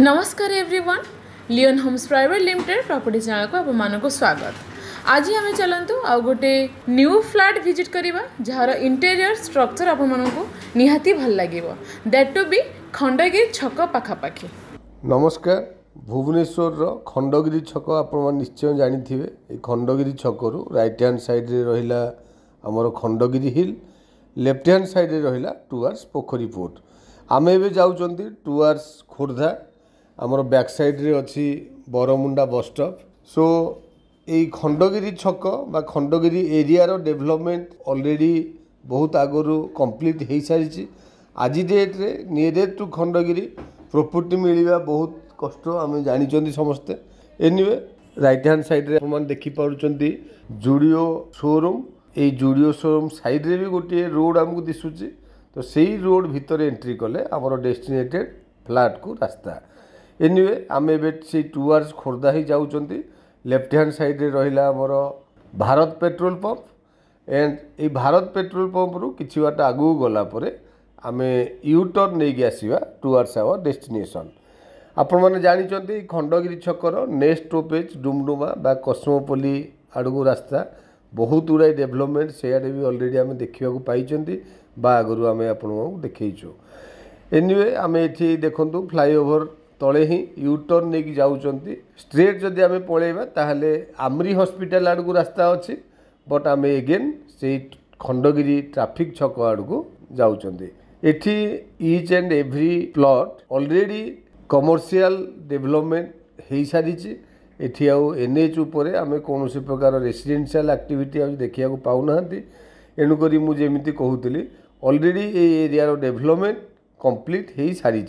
नमस्कार everyone, Leon homes private limited property channel को आपको स्वागत। आज आम चलतु आउ गोटे न्यू फ्लैट विजिट करवा जार इंटेरियर स्ट्रक्चर आपको निहाती भल लगे, दैट टू बी खंडगिरी छक पाखापाखि। नमस्कार, भुवनेश्वर खंडगिरी छक आप निश्चय जानी थे। खंडगिरी छकरू राइट हैंड साइड रे रहिला आमर खंडगिरी हिल, लेफ्ट हैंड साइड रे रहिला टुवर्ड्स पोखरी पोर्ट। आमे एबे जाउचंती टुवर्ड्स खोर्धा, आमर बैक साइड रे अच्छी बरमुंडा बस स्टॉप। सो ये खंडगिरी छक बा खंडगिरी एरिया डेवलपमेंट ऑलरेडी बहुत आगु कंप्लीट हो सारी। आज डेट रे नियरेस्ट टू खंडगिरी प्रॉपर्टी मिलवा बहुत कष्ट, आम जानी समस्ते। एनीवे राइट हैंड साइड रे आप देखिपुंट जुडियो शोरूम। ये जुडियो शोरूम साइड रे भी गोटे रोड आमको दिशुची, तो सही रोड भितर एंट्री कले आमर डेस्टिनेटेड फ्लैट को रास्ता। एनीवे आम ए टुवर्ड्स खोर्धा ही जाऊँच। लेफ्ट हैंड साइड रे रहिला आमर भारत पेट्रोल पंप एंड ये भारत पेट्रोल पंप रु किछि बाट आगु गला परे आमे यू टर्न नहीं कि आसीबा टुवर्ड्स आवर डेस्टिनेशन। आपण माने जानिचंती खंडगिरी छकर नेक्स्ट स्टॉपेज डुमडुमा बा कस्मोपोली आड़ू रास्ता बहुत गुड़ाई डेवलपमेंट से भी ऑलरेडी आम देखा पाई बा आगु आम आपको देखु। एनीवे आम ये देखु फ्लाईओवर तले ही यू टर्न नहीं कि जाऊँच। स्ट्रेट जदि आम पलैबा ताहले आमरी हॉस्पिटल आड़ू रास्ता अच्छी, बट आम एगेन से खंडगिरी ट्रैफिक छक आड़ू जाऊँच। एठी each and every plot already commercial development हो सारी। एठी आउ एनएच उपरे आम कौन प्रकार रेसिडेंशियल एक्टिविटी आज देखा पाऊना। एणुक मुझे कहूली ऑलरेडी ये एरिया डेवलपमेंट कंप्लीट हो सारी।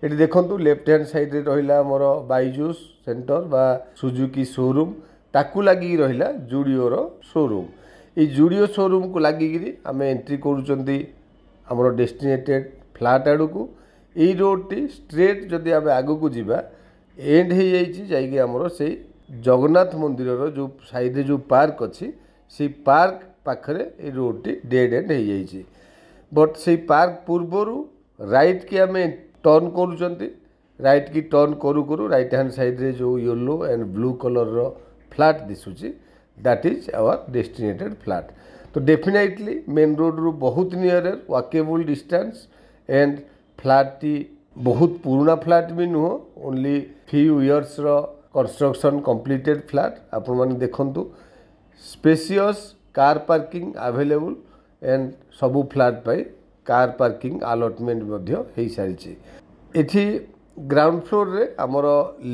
ये देखो लेफ्ट हैंड साइड रे रहिला मोर बाइजूस सेंटर बा सुजुकी शोरूम, ताकू लगी रहिला जुडियो शोरूम। ये जुडियो शोरूम को लगिकी आम एंट्री करूँच आमर डेस्टिनेटेड फ्लैट आड़ को। यही रोड टी स्ट्रेट जदि आम आग को जीवा एंड हो जाइए आमर से जगन्नाथ मंदिर जो साइड जो पार्क अच्छी से पार्क पाखरे ये रोड टी डेड एंड हो जाइए। बट से पार्क पूर्वर राइट की आम टर्न करूँ। राइट की टर्न करू करू राइट हैंड साइड रे जो येलो एंड ब्लू कलर रो फ्लैट दिशुची that is our destinated flat. तो डेफिनेटली मेन रोड रू बहुत near walkable distance and flat टी बहुत पुराना फ्लैट भी नुह, ओनली फ्यू इयर्स रो कंस्ट्रक्शन कंप्लीटेड फ्लैट। आपण माने देखंतु spacious car parking available and सबू फ्लैट पाई कार पार्किंग अलॉटमेंट हो सारी। एठी ग्राउंड फ्लोर रे आमर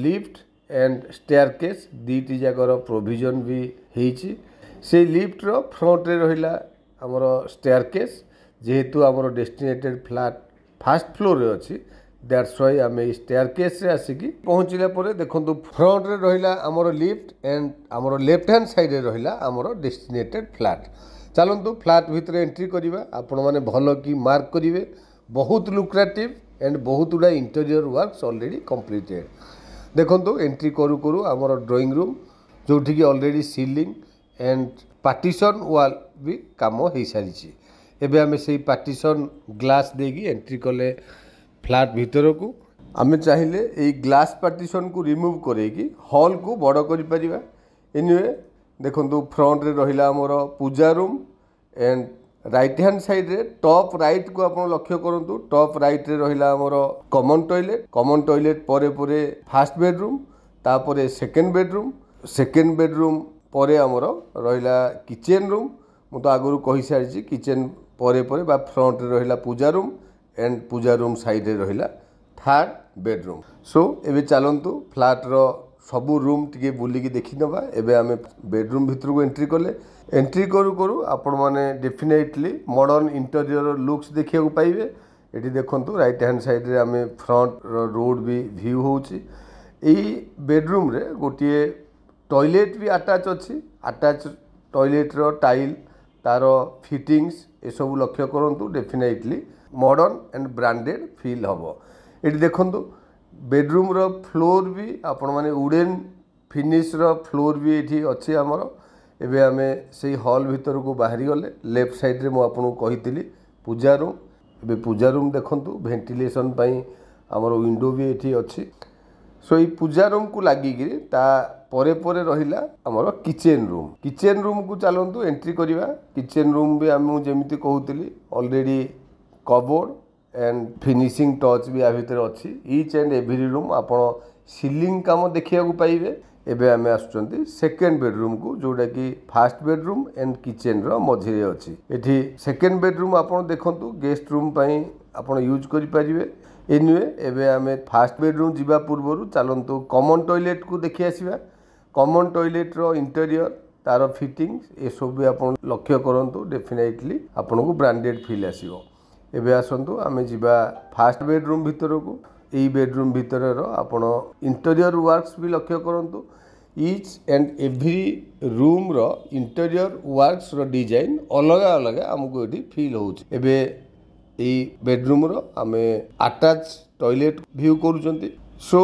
लिफ्ट एंड स्टेयरकेस दीटी जाकर प्रोविजन भी होती। से लिफ्ट रो फ्रंट रे रहिला आमर स्टेयरकेस, जेहेतु आमर डेस्टिनेटेड फ्लैट फर्स्ट फ्लोर रे अच्छी, दैट्स व्हाई आम स्टेयरकेस रे आसिकी पहुँचला परे देखंतु फ्रंट रे रहिला आमर लिफ्ट एंड आमर लेफ्ट हैंड साइड रे रहिला आमर डेस्टिनेटेड फ्लैट। चलतु फ्लैट भितर एंट्री करवा, आपण मैंने भल कि मार्क करेंगे। बहुत लुक्रेटिव एंड बहुत गुड़ा इंटेरियर वर्क्स ऑलरेडी कंप्लीटेड। देखो एंट्री करू करू आमर ड्राइंग रूम जोठी की ऑलरेडी सीलिंग एंड पार्टीशन वाल भी काम हो सारी। एबे आमे से पार्टीशन ग्लास देगी एंट्री कले फ्लैट भितर को। आमे चाहिए ये ग्लास पार्टीशन को रिमूव करेगी हॉल को बड़ कर पारिबा। एनीवे देखो फ्रंट रे रहिला आमर puja room and right hand side रे टॉप राइट को आप लक्ष्य करूँ। टॉप राइट रे रहिला आमर कॉमन टॉयलेट परे परे फर्स्ट बेडरूम, तापरे सेकेंड बेडरूम परे आमर रहिला किचन रूम। मु तो आगु कही सारी किचन परे परे बा फ्रंट रे रहिला puja room and puja room side रे रहिला थर्ड बेडरूम। सो एबे चलंतु फ्लैट रो सबू रूम टी बुलिकी देखी नवा। एबे आमे बेडरूम भितर को एंट्री कले। एंट्री करू करू आपण माने डेफिनेटली मॉडर्न इंटीरियर लुक्स देखिया पाइबे। एटी देखंतु राइट हैंड साइड रे आमे फ्रंट रोड भी व्यू होउची। एई बेडरूम रे गोटिए टॉयलेट भी अटैच अच्छी। अटैच टॉयलेट रो टाइल तार फिटिंग्स ए सब लक्ष्य करंतु, definitely modern and branded feel हबो। एटी देखंतु बेडरूम रो फ्लोर भी आपण माने वुडन फिनिश रो फ्लोर भी एठी अच्छी आमर। एबे आमे से हॉल भीतर को बाहरी गले। लेफ्ट साइड रे मु आपन कहितली पूजा रूम। एबे पूजा रूम देखंतु वेंटिलेशन पई आमर विंडो भी एठी अच्छी। सो ये पूजा रूम को लगिकी ता परे परे रहिला हमर किचन रूम को चलतु एंट्री करवा। किचन रूम भी आम जमी कहूली already cupboard and finishing touch भी आ भितर अच्छी। ईच एंड एवरी रूम आपण सीलिंग काम देखा पाइबे। एबे आमे आसुचंती सेकेंड बेडरूम को जोटा कि फर्स्ट बेडरूम एंड किचन रो मझिरे अछि। एठी सेकेंड बेडरूम आपण देखंतु गेस्ट रूम पई आपण यूज करि परिबे। एनीवे एबे आमे फर्स्ट बेडरूम जिबा पूर्वरु चलंतु कॉमन टॉयलेट को देखि आसीबा। कॉमन टॉयलेट रो इंटीरियर तार फिटिंग्स ए सब भी आपण लक्ष्य करंतु। डेफिनेटली आपण को ब्रांडेड फील आसीबो। एबे आसंतु आमे जिबा फर्स्ट बेडरूम भितर को। यही बेडरूम भितर आपण इंटीरियर वर्क्स भी लक्ष्य करंतु। ईच एंड एवरी रूम रो इंटीरियर वर्क्स रो डिजाइन अलग अलग हमको ये फील होउछ। एबे यही बेडरूम रो आमे अटैच टॉयलेट व्यू करूचंती। सो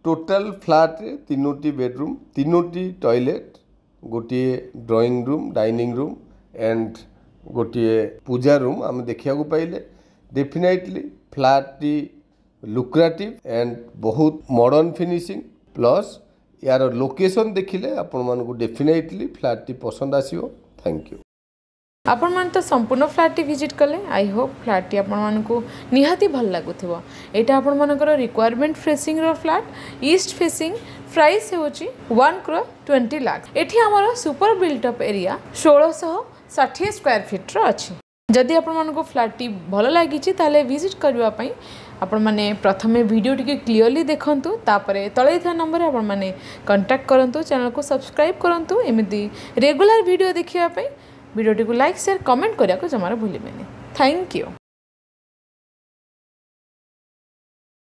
टोटल फ्लैट रे 3टी बेडरूम 3टी टॉयलेट गोटे drawing room dining room and गोटे पूजा रूम आम देखा पाइले। डेफिनेटली फ्लैट टी लुक्रेटिव एंड बहुत मॉडर्न फिनिशिंग प्लस यार लोकेशन देखिले आपण मानकु डेफिनेटली फ्लैट टी पसंद आसीओ। Thank you. आपण मान तो संपूर्ण फ्लैट टी विजिट कले। आई होप फ्लैट टी आपण मानकु निहाती भल लागुथिबो। एटा आपण मानकर रिक्वायरमेंट फेसिंग रो फ्लैट ईस्ट फेसिंग प्राइस होची 1,20,00,000। एठी हमर super built up area 1660 square feet रो अछि। जदि आपण मानकु फ्लैट टी भल लागिछि ताले विजिट करबा पई आपण माने प्रथमे वीडियो टी क्लियरली देखंतु। तापरे तळे था नंबर आपण माने कांटेक्ट करंतु। चैनल को सब्सक्राइब करंतु। एमिति रेगुलर वीडियो देखिबा पई वीडियो टी को लाइक शेयर कमेंट करिया को जमारा भूलिबेनी। Thank you.